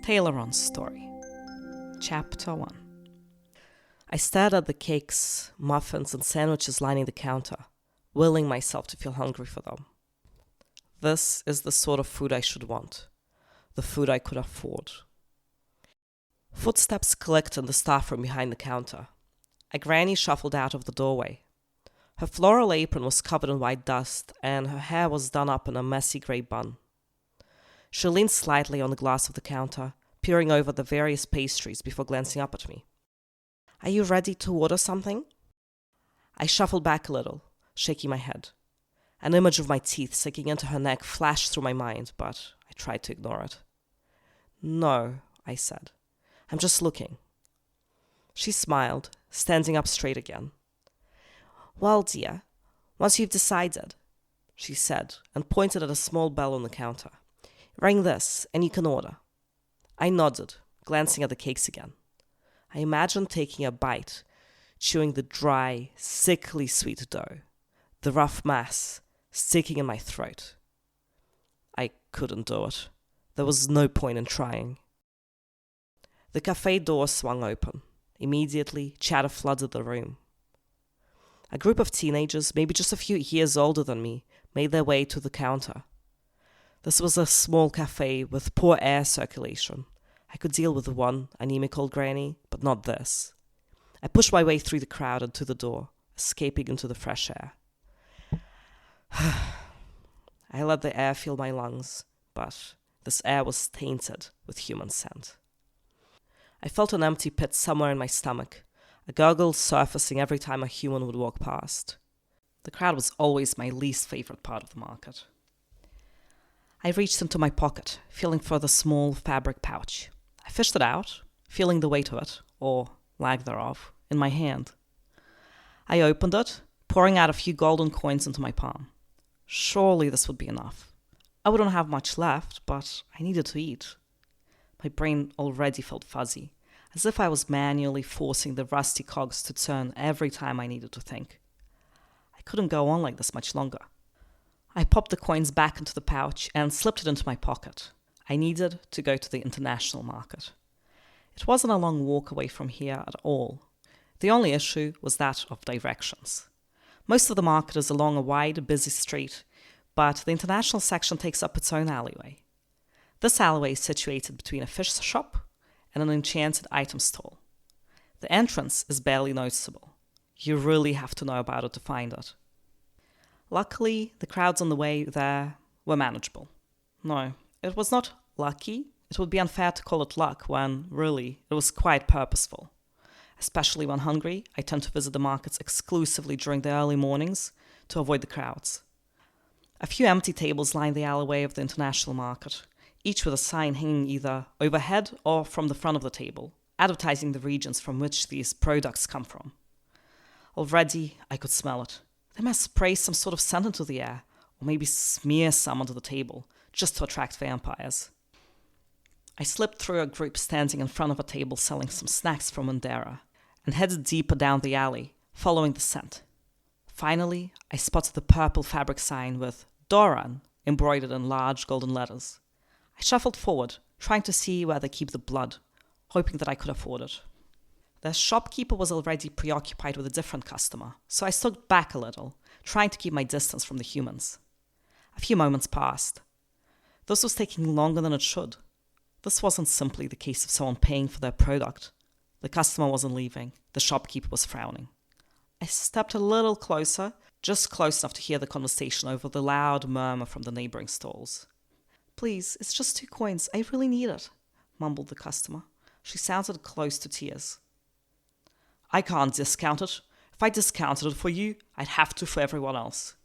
Taylaron's story. Chapter 1. I stared at the cakes, muffins, and sandwiches lining the counter, willing myself to feel hungry for them. This is the sort of food I should want, the food I could afford. Footsteps clicked in the staff room behind the counter. A granny shuffled out of the doorway. Her floral apron was covered in white dust, and her hair was done up in a messy grey bun. She leaned slightly on the glass of the counter, peering over the various pastries before glancing up at me. "Are you ready to order something?" I shuffled back a little, shaking my head. An image of my teeth sinking into her neck flashed through my mind, but I tried to ignore it. "No," I said. "I'm just looking." She smiled, standing up straight again. "Well, dear, once you've decided," she said, and pointed at a small bell on the counter. "Ring this, and you can order." I nodded, glancing at the cakes again. I imagined taking a bite, chewing the dry, sickly sweet dough, the rough mass sticking in my throat. I couldn't do it. There was no point in trying. The cafe door swung open. Immediately, chatter flooded the room. A group of teenagers, maybe just a few years older than me, made their way to the counter. This was a small cafe with poor air circulation. I could deal with one anemic old granny, but not this. I pushed my way through the crowd and to the door, escaping into the fresh air. I let the air fill my lungs, but this air was tainted with human scent. I felt an empty pit somewhere in my stomach, a gurgle surfacing every time a human would walk past. The crowd was always my least favorite part of the market. I reached into my pocket, feeling for the small fabric pouch. I fished it out, feeling the weight of it, or lack thereof, in my hand. I opened it, pouring out a few golden coins into my palm. Surely this would be enough. I wouldn't have much left, but I needed to eat. My brain already felt fuzzy, as if I was manually forcing the rusty cogs to turn every time I needed to think. I couldn't go on like this much longer. I popped the coins back into the pouch and slipped it into my pocket. I needed to go to the international market. It wasn't a long walk away from here at all. The only issue was that of directions. Most of the market is along a wide, busy street, but the international section takes up its own alleyway. This alleyway is situated between a fish shop and an enchanted item stall. The entrance is barely noticeable. You really have to know about it to find it. Luckily, the crowds on the way there were manageable. No, it was not lucky. It would be unfair to call it luck when, really, it was quite purposeful. Especially when hungry, I tend to visit the markets exclusively during the early mornings to avoid the crowds. A few empty tables line the alleyway of the international market, each with a sign hanging either overhead or from the front of the table, advertising the regions from which these products come from. Already, I could smell it. They must spray some sort of scent into the air, or maybe smear some onto the table, just to attract vampires. I slipped through a group standing in front of a table selling some snacks from Mandera, and headed deeper down the alley, following the scent. Finally, I spotted the purple fabric sign with Doran embroidered in large golden letters. I shuffled forward, trying to see where they keep the blood, hoping that I could afford it. The shopkeeper was already preoccupied with a different customer, so I stood back a little, trying to keep my distance from the humans. A few moments passed. This was taking longer than it should. This wasn't simply the case of someone paying for their product. The customer wasn't leaving. The shopkeeper was frowning. I stepped a little closer, just close enough to hear the conversation over the loud murmur from the neighboring stalls. "Please, it's just 2 coins. I really need it," mumbled the customer. She sounded close to tears. "I can't discount it. If I discounted it for you, I'd have to for everyone else."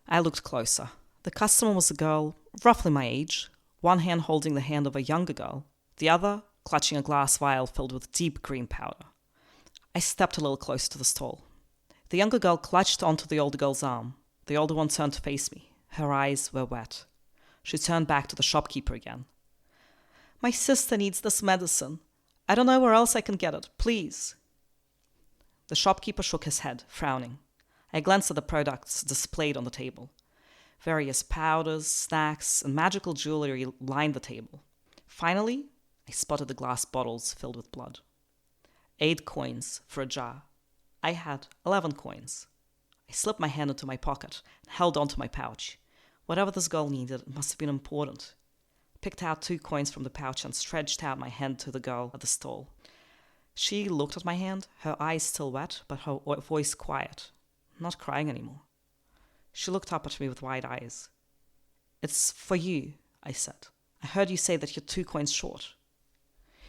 I looked closer. The customer was a girl, roughly my age, one hand holding the hand of a younger girl, the other clutching a glass vial filled with deep green powder. I stepped a little closer to the stall. The younger girl clutched onto the older girl's arm. The older one turned to face me. Her eyes were wet. She turned back to the shopkeeper again. "My sister needs this medicine. I don't know where else I can get it. Please." The shopkeeper shook his head, frowning. I glanced at the products displayed on the table. Various powders, snacks, and magical jewelry lined the table. Finally, I spotted the glass bottles filled with blood. 8 coins for a jar. I had 11 coins. I slipped my hand into my pocket and held onto my pouch. Whatever this girl needed, it must have been important. I picked out 2 coins from the pouch and stretched out my hand to the girl at the stall. She looked at my hand, her eyes still wet, but her voice quiet, not crying anymore. She looked up at me with wide eyes. "It's for you," I said. "I heard you say that you're 2 coins short."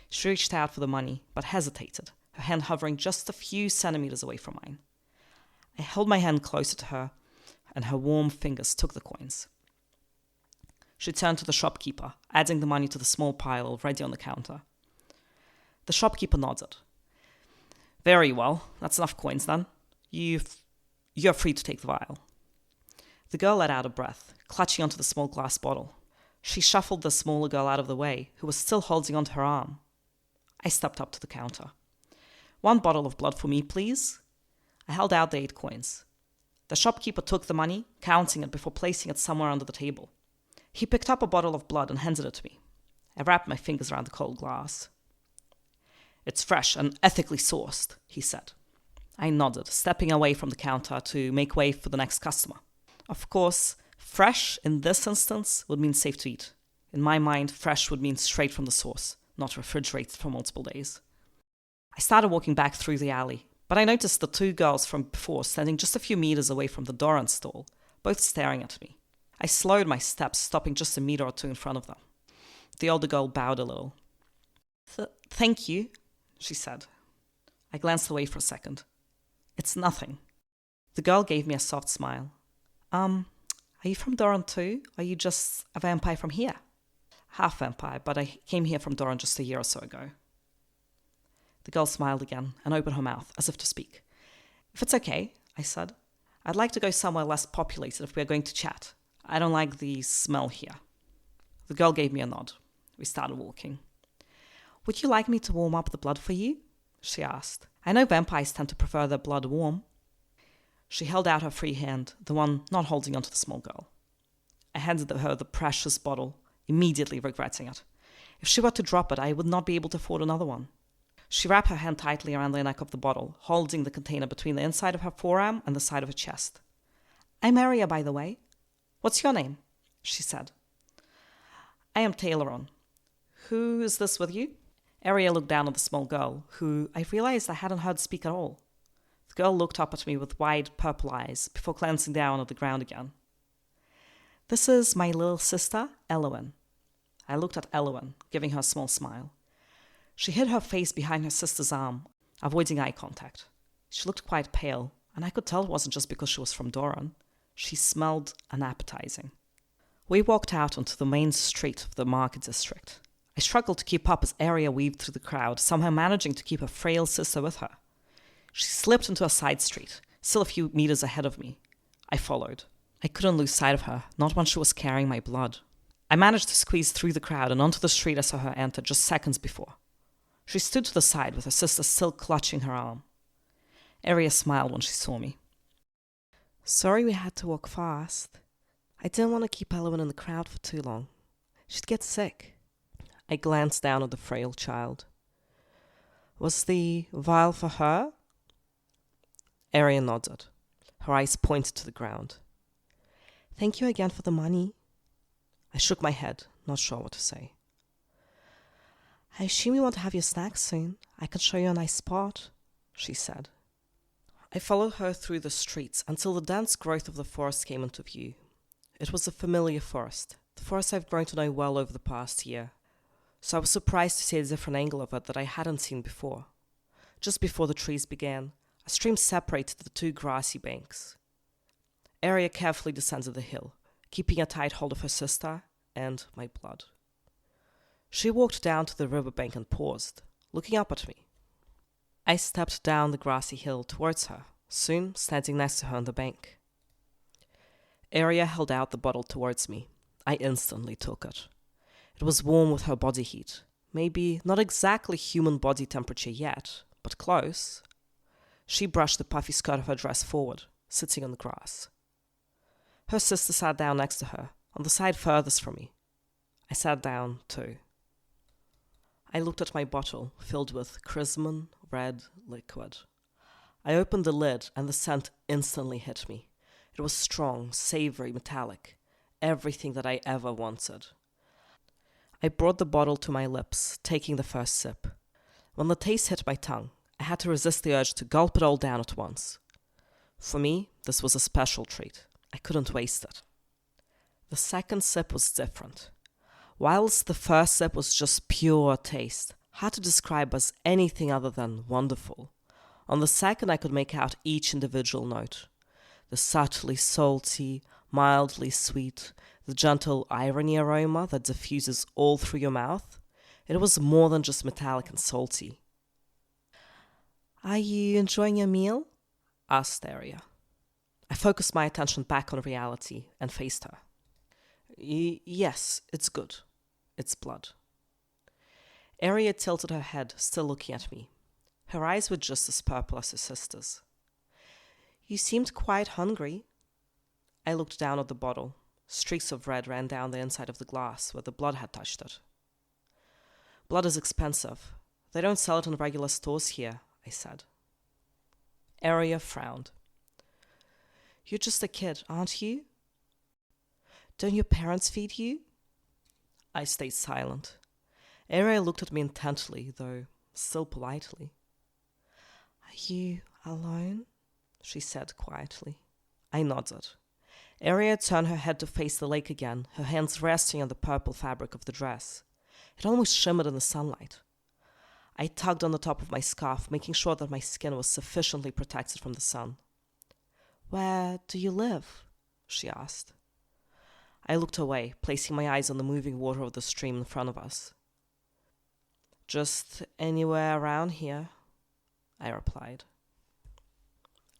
She reached out for the money, but hesitated, her hand hovering just a few centimeters away from mine. I held my hand closer to her, and her warm fingers took the coins. She turned to the shopkeeper, adding the money to the small pile already on the counter. The shopkeeper nodded. "Very well, that's enough coins then. You're free to take the vial." The girl let out a breath, clutching onto the small glass bottle. She shuffled the smaller girl out of the way, who was still holding onto her arm. I stepped up to the counter. "1 bottle of blood for me, please." I held out the 8 coins. The shopkeeper took the money, counting it before placing it somewhere under the table. He picked up a bottle of blood and handed it to me. I wrapped my fingers around the cold glass. "It's fresh and ethically sourced," he said. I nodded, stepping away from the counter to make way for the next customer. Of course, fresh in this instance would mean safe to eat. In my mind, fresh would mean straight from the source, not refrigerated for multiple days. I started walking back through the alley, but I noticed the 2 girls from before standing just a few meters away from the Doran stall, both staring at me. I slowed my steps, stopping just a meter or 2 in front of them. The older girl bowed a little. Thank you," she said. I glanced away for a second. "It's nothing." The girl gave me a soft smile. Are you from Doran too? Or are you just a vampire from here?" "Half vampire, but I came here from Doran just a year or so ago." The girl smiled again and opened her mouth, as if to speak. "If it's okay," I said, "I'd like to go somewhere less populated if we're going to chat. I don't like the smell here." The girl gave me a nod. We started walking. "Would you like me to warm up the blood for you?" she asked. "I know vampires tend to prefer their blood warm." She held out her free hand, the one not holding onto the small girl. I handed her the precious bottle, immediately regretting it. If she were to drop it, I would not be able to afford another one. She wrapped her hand tightly around the neck of the bottle, holding the container between the inside of her forearm and the side of her chest. "I'm Aria, by the way. What's your name?" she said. "I am Taylaron. Who is this with you?" Aria looked down at the small girl, who I realized I hadn't heard speak at all. The girl looked up at me with wide purple eyes before glancing down at the ground again. "This is my little sister, Elowen." I looked at Elowen, giving her a small smile. She hid her face behind her sister's arm, avoiding eye contact. She looked quite pale, and I could tell it wasn't just because she was from Doran. She smelled unappetizing. We walked out onto the main street of the market district. I struggled to keep up as Aria weaved through the crowd, somehow managing to keep her frail sister with her. She slipped into a side street, still a few meters ahead of me. I followed. I couldn't lose sight of her, not when she was carrying my blood. I managed to squeeze through the crowd and onto the street I saw her enter just seconds before. She stood to the side with her sister still clutching her arm. Aria smiled when she saw me. "Sorry we had to walk fast. I didn't want to keep Elowen in the crowd for too long. She'd get sick." I glanced down at the frail child. "Was the vial for her?" Aria nodded. Her eyes pointed to the ground. "Thank you again for the money." I shook my head, not sure what to say. "I assume you want to have your snacks soon. I can show you a nice spot," she said. I followed her through the streets until the dense growth of the forest came into view. It was a familiar forest, the forest I've grown to know well over the past year, so I was surprised to see a different angle of it that I hadn't seen before. Just before the trees began, a stream separated the 2 grassy banks. Aria carefully descended the hill, keeping a tight hold of her sister and my blood. She walked down to the riverbank and paused, looking up at me. I stepped down the grassy hill towards her, soon standing next to her on the bank. Aria held out the bottle towards me. I instantly took it. It was warm with her body heat. Maybe not exactly human body temperature yet, but close. She brushed the puffy skirt of her dress forward, sitting on the grass. Her sister sat down next to her, on the side furthest from me. I sat down, too. I looked at my bottle, filled with crimson red liquid. I opened the lid, and the scent instantly hit me. It was strong, savory, metallic. Everything that I ever wanted. I brought the bottle to my lips, taking the first sip. When the taste hit my tongue, I had to resist the urge to gulp it all down at once. For me, this was a special treat. I couldn't waste it. The second sip was different. Whilst the first sip was just pure taste, hard to describe as anything other than wonderful, on the second I could make out each individual note. The subtly salty, mildly sweet, the gentle irony aroma that diffuses all through your mouth. It was more than just metallic and salty. "Are you enjoying your meal?" asked Aria. I focused my attention back on reality and faced her. Yes, it's good. It's blood." Aria tilted her head, still looking at me. Her eyes were just as purple as her sister's. "You seemed quite hungry." I looked down at the bottle. Streaks of red ran down the inside of the glass where the blood had touched it. "Blood is expensive. They don't sell it in regular stores here," I said. Aria frowned. "You're just a kid, aren't you? Don't your parents feed you?" I stayed silent. Aria looked at me intently, though still politely. "Are you alone?" she said quietly. I nodded. Aria turned her head to face the lake again, her hands resting on the purple fabric of the dress. It almost shimmered in the sunlight. I tugged on the top of my scarf, making sure that my skin was sufficiently protected from the sun. "Where do you live?" she asked. I looked away, placing my eyes on the moving water of the stream in front of us. "Just anywhere around here," I replied.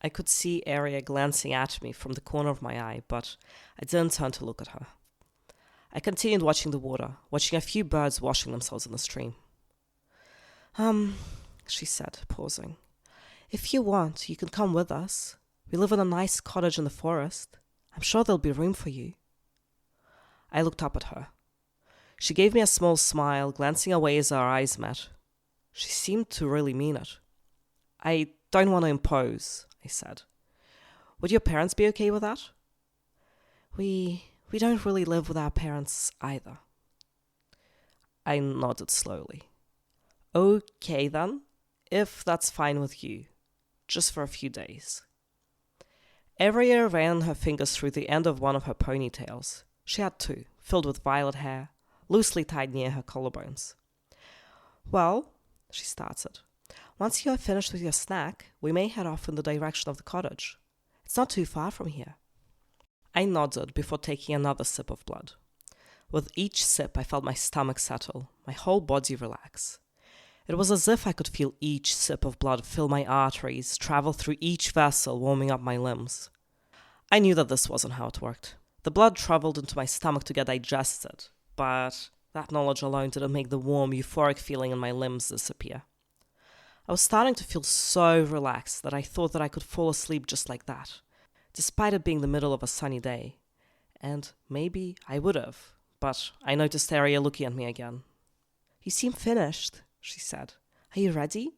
I could see Aria glancing at me from the corner of my eye, but I didn't turn to look at her. I continued watching the water, watching a few birds washing themselves in the stream. She said, pausing. "If you want, you can come with us. We live in a nice cottage in the forest. I'm sure there'll be room for you." I looked up at her. She gave me a small smile, glancing away as our eyes met. She seemed to really mean it. "I don't want to impose," I said. "Would your parents be okay with that?" We don't really live with our parents either." I nodded slowly. "Okay then, if that's fine with you. Just for a few days." Aria ran her fingers through the end of one of her ponytails. She had two, filled with violet hair, loosely tied near her collarbones. "Well," she started, "once you are finished with your snack, we may head off in the direction of the cottage. It's not too far from here." I nodded before taking another sip of blood. With each sip, I felt my stomach settle, my whole body relax. It was as if I could feel each sip of blood fill my arteries, travel through each vessel, warming up my limbs. I knew that this wasn't how it worked. The blood traveled into my stomach to get digested, but that knowledge alone didn't make the warm, euphoric feeling in my limbs disappear. I was starting to feel so relaxed that I thought that I could fall asleep just like that, despite it being the middle of a sunny day. And maybe I would have, but I noticed Aria looking at me again. "You seem finished," she said. "Are you ready?"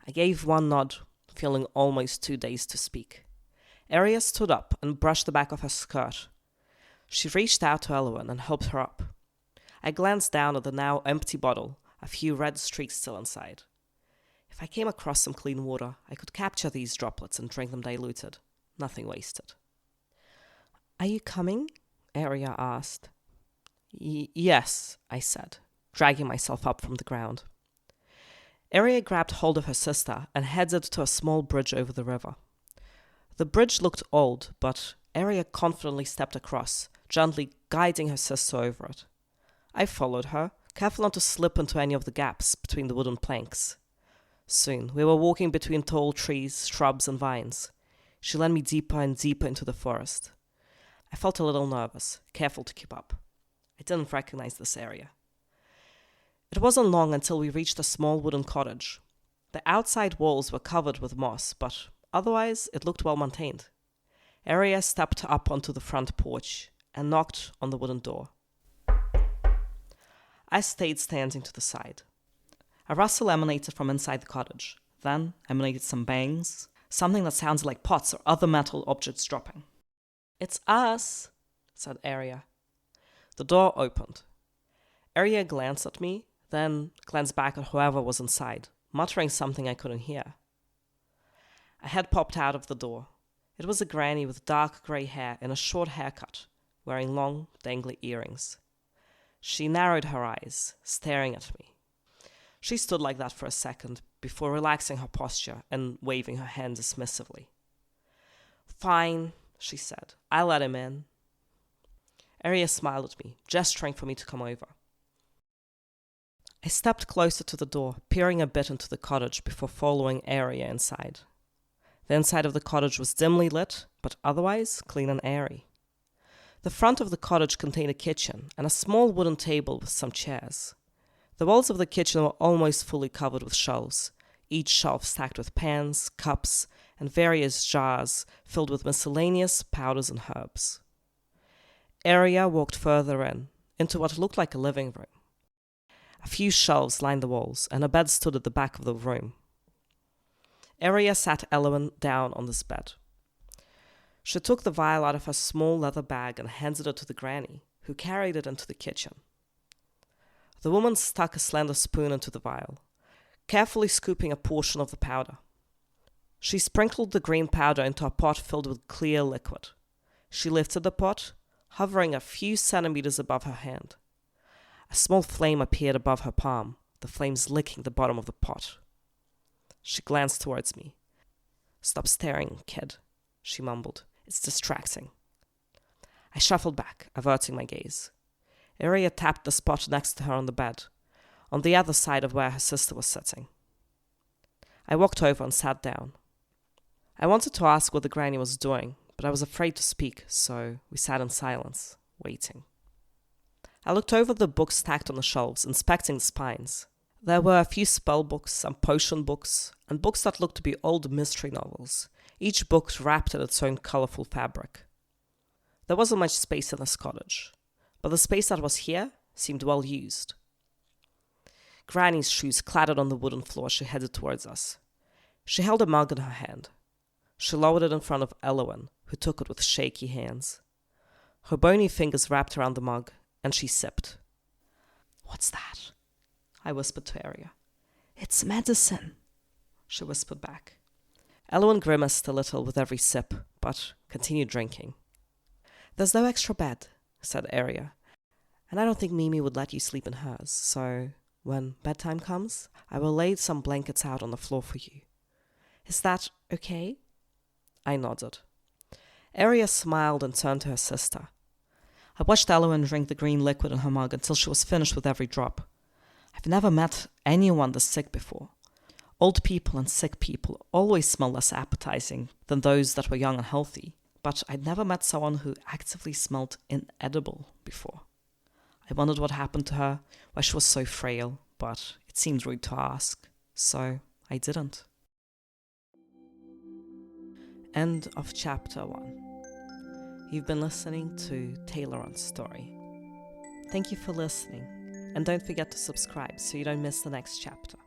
I gave one nod, feeling almost too dazed to speak. Aria stood up and brushed the back of her skirt. She reached out to Elowen and helped her up. I glanced down at the now empty bottle, a few red streaks still inside. If I came across some clean water, I could capture these droplets and drink them diluted. Nothing wasted. "Are you coming?" Aria asked. Yes, I said, dragging myself up from the ground. Aria grabbed hold of her sister and headed to a small bridge over the river. The bridge looked old, but Aria confidently stepped across, gently guiding her sister over it. I followed her, careful not to slip into any of the gaps between the wooden planks. Soon, we were walking between tall trees, shrubs, and vines. She led me deeper and deeper into the forest. I felt a little nervous, careful to keep up. I didn't recognize this area. It wasn't long until we reached a small wooden cottage. The outside walls were covered with moss, but otherwise it looked well maintained. Aria stepped up onto the front porch and knocked on the wooden door. I stayed standing to the side. A rustle emanated from inside the cottage. Then emanated some bangs, something that sounded like pots or other metal objects dropping. "It's us," said Arya. The door opened. Arya glanced at me, then glanced back at whoever was inside, muttering something I couldn't hear. A head popped out of the door. It was a granny with dark grey hair and a short haircut, wearing long, dangly earrings. She narrowed her eyes, staring at me. She stood like that for a second before relaxing her posture and waving her hand dismissively. "Fine," she said. "I'll let him in." Arya smiled at me, gesturing for me to come over. I stepped closer to the door, peering a bit into the cottage before following Arya inside. The inside of the cottage was dimly lit, but otherwise clean and airy. The front of the cottage contained a kitchen and a small wooden table with some chairs. The walls of the kitchen were almost fully covered with shelves, each shelf stacked with pans, cups, and various jars filled with miscellaneous powders and herbs. Arya walked further into what looked like a living room. A few shelves lined the walls, and a bed stood at the back of the room. Arya sat Elwyn down on this bed. She took the vial out of her small leather bag and handed it to the granny, who carried it into the kitchen. The woman stuck a slender spoon into the vial, carefully scooping a portion of the powder. She sprinkled the green powder into a pot filled with clear liquid. She lifted the pot, hovering a few centimeters above her hand. A small flame appeared above her palm, the flames licking the bottom of the pot. She glanced towards me. "Stop staring, kid," she mumbled. "It's distracting." I shuffled back, averting my gaze. Arya tapped the spot next to her on the bed, on the other side of where her sister was sitting. I walked over and sat down. I wanted to ask what the granny was doing, but I was afraid to speak, so we sat in silence, waiting. I looked over the books stacked on the shelves, inspecting the spines. There were a few spell books, some potion books, and books that looked to be old mystery novels, each book wrapped in its own colorful fabric. There wasn't much space in this cottage, but the space that was here seemed well used. Granny's shoes clattered on the wooden floor as she headed towards us. She held a mug in her hand. She lowered it in front of Elwyn, who took it with shaky hands. Her bony fingers wrapped around the mug, and she sipped. "What's that?" I whispered to Arya. "It's medicine," she whispered back. Elwyn grimaced a little with every sip, but continued drinking. "There's no extra bed," said Arya, "and I don't think Mimi would let you sleep in hers, so when bedtime comes, I will lay some blankets out on the floor for you. Is that okay?" I nodded. Arya smiled and turned to her sister. I watched Elwyn drink the green liquid in her mug until she was finished with every drop. I've never met anyone this sick before. Old people and sick people always smell less appetizing than those that were young and healthy, but I'd never met someone who actively smelled inedible before. I wondered what happened to her, why she was so frail, but it seemed rude to ask, so I didn't. End of chapter 1. You've been listening to Taylaron's story. Thank you for listening, and don't forget to subscribe so you don't miss the next chapter.